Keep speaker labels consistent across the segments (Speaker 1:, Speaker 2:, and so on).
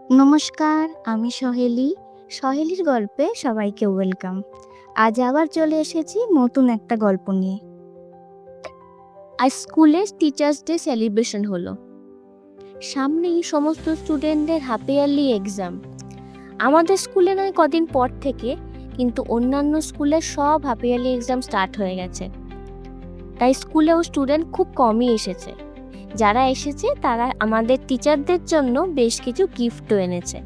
Speaker 1: নমস্কার, আমি সহেলির গল্পে সবাইকে ওয়েলকাম। আজ আবার চলে এসেছি নতুন একটা গল্প নিয়ে। আজ স্কুলে টিচার্স ডে সেলিব্রেশন হলো। সামনেই সমস্ত স্টুডেন্টদের হাফ ইয়ারলি এক্সাম। আমাদের স্কুলে নয় কদিন পর থেকে, কিন্তু অন্যান্য স্কুলে সব হাফ ইয়ারলি এক্সাম স্টার্ট হয়ে গেছে। তাই স্কুলেও স্টুডেন্ট খুব কমই এসেছে। যারা এসেছে তারা আমাদের টিচারদের জন্য বেশ কিছু গিফটও এনেছে।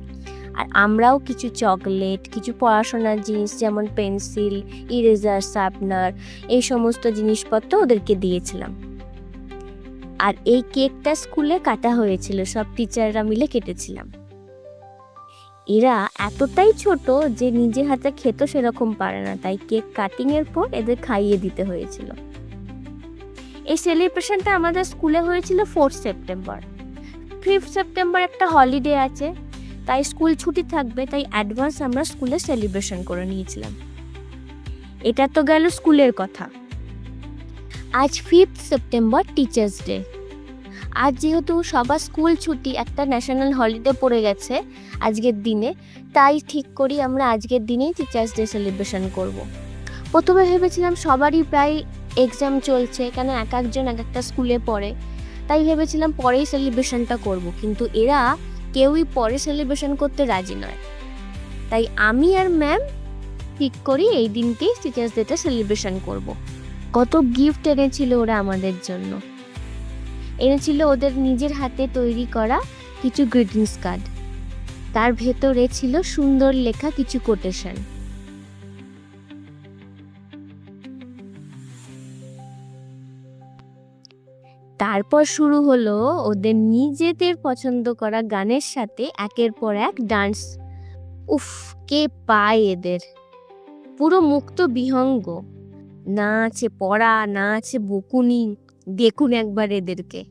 Speaker 1: আর আমরাও কিছু চকলেট, কিছু পড়াশোনার জিনিস যেমন পেন্সিল, ইরেজার, শার্পনার, এই সমস্ত জিনিসপত্র ওদেরকে দিয়েছিলাম। আর এই কেকটা স্কুলে কাটা হয়েছিল, সব টিচাররা মিলে কেটেছিলাম। এরা এতটাই ছোট যে নিজে হাতে খেতে সেরকম পারে না, তাই কেক কাটিংয়ের পর এদের খাইয়ে দিতে হয়েছিল। এই সেলিব্রেশনটা আমাদের স্কুলে হয়েছিল 4 সেপ্টেম্বর। 5 সেপ্টেম্বর একটা হলিডে আছে, তাই স্কুল ছুটি থাকবে, তাই অ্যাডভান্স আমরা স্কুলে সেলিব্রেশন করে নিয়েছিলাম। এটা তো গেল স্কুলের কথা। আজ 5 সেপ্টেম্বর টিচার্স ডে। আজ যেহেতু সবার স্কুল ছুটি, একটা ন্যাশনাল হলিডে পড়ে গেছে আজকের দিনে, তাই ঠিক করি আমরা আজকের দিনেই টিচার্স ডে সেলিব্রেশন করব। প্রথমে ভেবেছিলাম সবারই প্রায় এক্সাম চলছে, কেন এক একজন এক একটা স্কুলে পড়ে, তাই ভেবেছিলাম পরেই সেলিব্রেশনটা করব, কিন্তু এরা কেউই পরে সেলিব্রেশন করতে রাজি নয়। তাই আমি আর ম্যাম ঠিক করি এই দিনকেই টিচার্স ডেটা সেলিব্রেশন করব। কত গিফট এনেছিল ওরা আমাদের জন্য। এনেছিল ওদের নিজের হাতে তৈরি করা কিছু গ্রিটিংস কার্ড। তার ভেতরে ছিল সুন্দর লেখা কিছু কোটেশন। তারপর শুরু হলো ওদের নিজেদের পছন্দ করা গানের সাথে একের পর এক ডান্স। উফ, কে পায় এদের! পুরো মুক্ত বিহঙ্গ, না আছে পড়া, না আছে বকুনি। দেখুন একবার এদেরকে।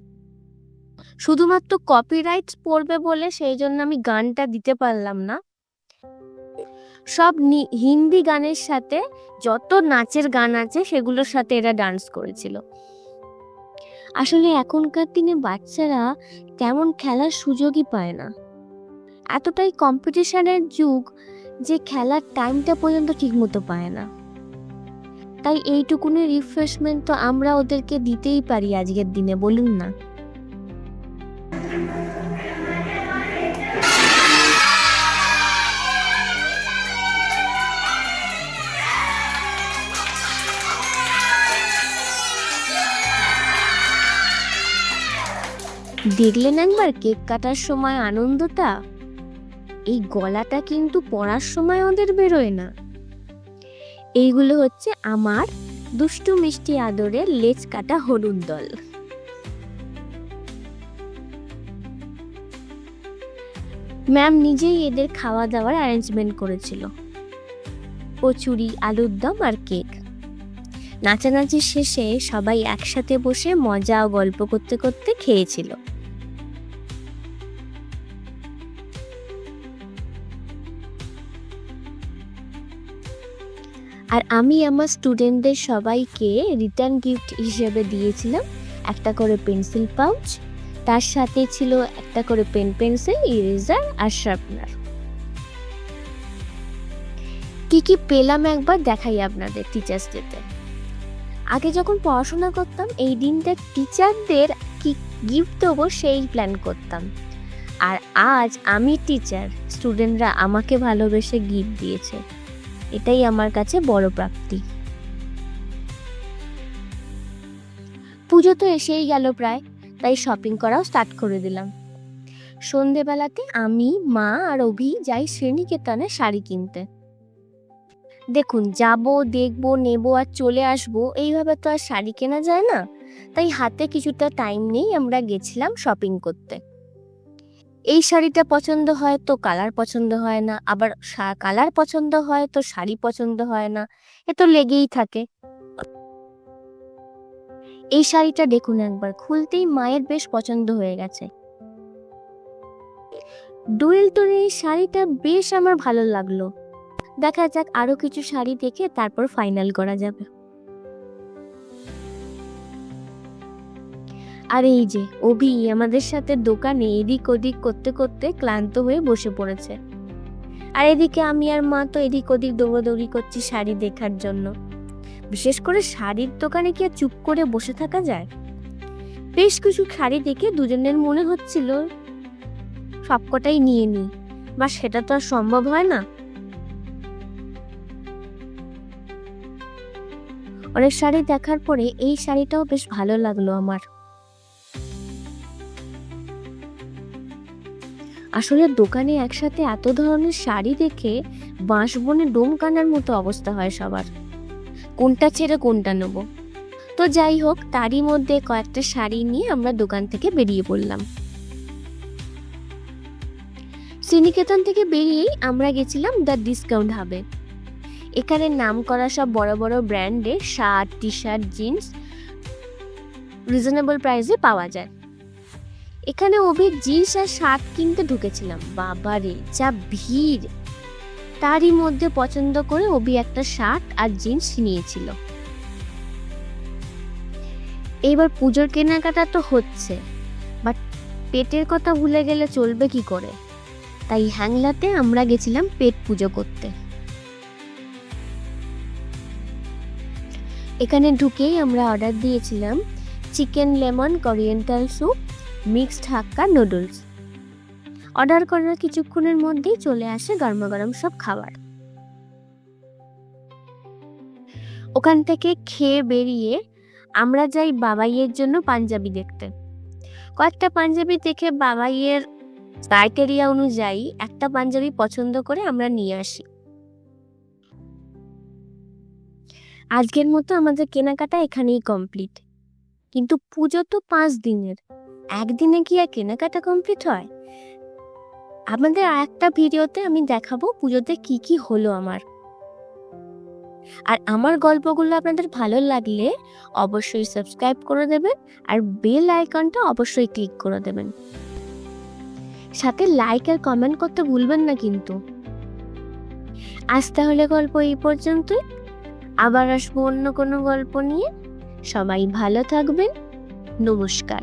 Speaker 1: শুধুমাত্র কপিরাইট পড়বে বলে সেই জন্য আমি গানটা দিতে পারলাম না। সব হিন্দি গানের সাথে যত নাচের গান আছে সেগুলোর সাথে এরা ডান্স করেছিল। আসলে এখনকার দিনে বাচ্চারা তেমন খেলার সুযোগই পায় না। এতটাই কম্পিটিশনের যুগ যে খেলার টাইমটা পর্যন্ত ঠিকমতো পায় না। তাই এইটুকুনি রিফ্রেশমেন্ট তো আমরা ওদেরকে দিতেই পারি আজকের দিনে, বলুন না? দেখলেন একবার কেক কাটার সময় আনন্দটা? এই গলাটা কিন্তু পড়ার সময় ওদের বেরোয় না। এইগুলো হচ্ছে আমার দুষ্টু মিষ্টি আদরের লেজ কাটা হলুদ দল। ম্যাম নিজেই এদের খাওয়া দাওয়ার অ্যারেঞ্জমেন্ট করেছিল। কচুরি, আলুর দম আর কেক। নাচানাচি শেষে সবাই একসাথে বসে মজা ও গল্প করতে করতে খেয়েছিল। আর আমি আমার স্টুডেন্টদের সবাইকে রিটার্ন গিফট হিসেবে দিয়েছিলাম একটা করে পেন্সিল পাউচ, তার সাথে ছিল একটা করে পেন্সিল, ইরেজার আর শার্পনার। কি কি পেলাম একবার দেখাই আপনাদের টিচার্স ডেতে। আগে যখন পড়াশোনা করতাম এই দিনটা টিচারদের কি গিফট দেবো সেই প্ল্যান করতাম, আর আজ আমি টিচার, স্টুডেন্টরা আমাকে ভালোবেসে গিফট দিয়েছে। এটাই আমার কাছে বড় প্রাপ্তি। পুজো তো এসেই গেল প্রায়, তাই শপিং করাও স্টার্ট করে দিলাম। সন্ধেবেলাতে আমি, মা আর অভি যাই শ্রীনিকেতনে শাড়ি কিনতে। দেখুন, যাব, দেখব, নেব আর চলে আসবো, এইভাবে তো আর শাড়ি কেনা যায় না, তাই হাতে কিছুটা টাইম নেই আমরা গেছিলাম শপিং করতে। এই শাড়িটা পছন্দ হয় তো কালার পছন্দ হয় না, আবার কালার পছন্দ হয় তো শাড়ি পছন্দ হয় না, এ তো লেগেই থাকে। এই শাড়িটা দেখুন একবার, খুলতেই মায়ের বেশ পছন্দ হয়ে গেছে। ডুয়েল টোনের এই শাড়িটা বেশ আমার ভালো লাগলো। দেখা যাক আরো কিছু শাড়ি দেখে তারপর ফাইনাল করা যাবে।
Speaker 2: আর এই যে অভি আমাদের সাথে দোকানে এদিক ওদিক করতে করতে ক্লান্ত হয়ে বসে পড়েছে। আর এদিকে আমি আর মা তো এদিক ওদিক দৌড়াদৌড়ি করছি শাড়ি দেখার জন্য। বিশেষ করে শাড়ির দোকানে কি আর চুপ করে বসে থাকা যায়? বেশ কিছু শাড়ি দেখে দুজনের মনে হচ্ছিল সবকটাই নিয়ে নিই, বা সেটা তো আর সম্ভব হয় না। অনেক শাড়ি দেখার পরে এই শাড়িটাও বেশ ভালো লাগলো আমার। আসলে দোকানে একসাথে এত ধরনের শাড়ি দেখে বাঁশবনে ডোম কানার মতো অবস্থা হয় সবার, কোনটা ছেড়ে কোনটা নেব। তো যাই হোক, তারই মধ্যে কয়েকটা শাড়ি নিয়ে আমরা দোকান থেকে বেরিয়ে পড়লাম। শ্রীনিকেতন থেকে বেরিয়েই আমরা গেছিলাম দ্য ডিসকাউন্ট হাবে। এখানে নাম করা সব বড় বড় ব্র্যান্ডের shirt, T shirt, jeans reasonable প্রাইসে পাওয়া যায়। এখানে অভির জিন্স আর শার্ট কিনতে ঢুকেছিলাম, বাবারে যা ভিড়! তারই মধ্যে পছন্দ করে অভি একটা শার্ট আর জিন্স নিয়েছিল। এইবার পুজোর কেনাকাটা তো হচ্ছে, বাট পেটের কথা ভুলে গেলে চলবে কি করে? তাই হ্যাংলাতে আমরা গেছিলাম পেট পুজো করতে। এখানে ঢুকেই আমরা অর্ডার দিয়েছিলাম চিকেন লেমন কোরিয়েন্টাল স্যুপ, মিক্সড হাক্কা নুডলস। অর্ডার করার কিছুক্ষণের মধ্যেই চলে আসে গরমাগরম সব খাবার। ওখান থেকে খেয়ে বেরিয়ে আমরা যাই বাবাইয়ের জন্য পাঞ্জাবি দেখতে। কয়েকটা পাঞ্জাবি দেখে বাবাইয়ের ক্রাইটেরিয়া অনুযায়ী একটা পাঞ্জাবি পছন্দ করে আমরা নিয়ে আসি। আজকের মতো আমাদের কেনাকাটা এখানেই কমপ্লিট। কিন্তু পুজো তো 5 দিনের, একদিনে কি আর কেনাকাটা কমপ্লিট হয়? আমাদের আরেকটা ভিডিওতে আমি দেখাবো পুজোতে কি কি হলো আমার। আর আমার গল্পগুলো আপনাদের ভালো লাগলে অবশ্যই সাবস্ক্রাইব করে দেবেন, আর বেল আইকনটা অবশ্যই ক্লিক করে দেবেন। সাথে লাইক আর কমেন্ট করতে ভুলবেন না কিন্তু। আজ তাহলে গল্প এই পর্যন্তই, আবার আসবো অন্য কোনো গল্প নিয়ে। সবাই ভালো থাকবেন, নমস্কার।